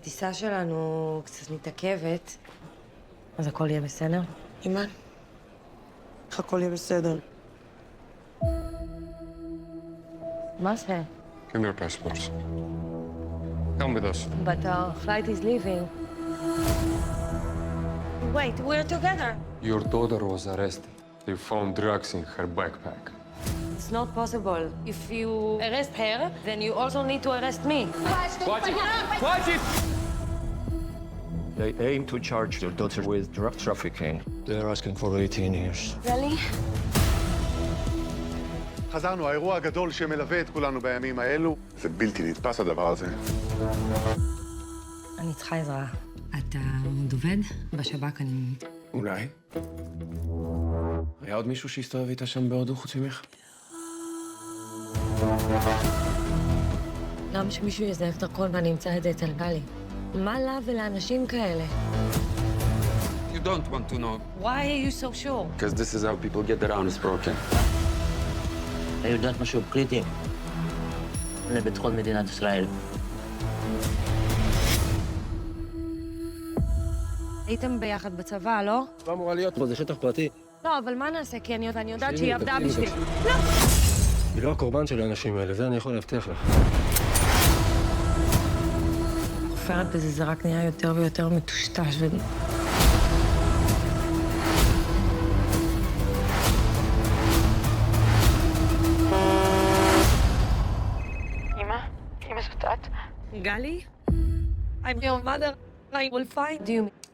הטיסה שלנו קצת מתעכבת, אז הכל יהיה בסדר? אמא, איך הכל יהיה בסדר? מה זה? Give me your passports. Come with us. But our flight is leaving. Wait, we're together. Your daughter was arrested. They found drugs in her backpack. It's not possible. If you arrest her, then you also need to arrest me. Watch it! They aim to charge their daughter with drug trafficking. They're asking for 18 years. Really? חזרנו, האירוע הגדול שמלווה את כולנו בימים האלו. זה בלתי נתפס הדבר הזה. אני צריכה עזרה. אתה עוד עובד? בשב"כ אני... אולי. היה עוד מישהו שהסתובב איתה שם בהודו חוץ ממך? למה שמישהו יזייף דרכון ואני אמצא את זה אצל גלי? מה לה ולאנשים כאלה? You don't want to know. Why are you so sure? Because this is how people get around is broken. אני יודעת משהו קריטי לביטחון מדינת ישראל. הייתם ביחד בצבא, לא? לא אמורה להיות פה, זה שטח פרטי. לא, אבל מה נעשה? כי אני יודעת שהיא עבדה בשביל... היא לא הקורבן של האנשים האלה, זה אני יכול להבטיח לך. חופרת בזה, זה רק נהיה יותר ויותר מטושטש ו... אמא זאת את? גלי? I'm your mother. I will find you.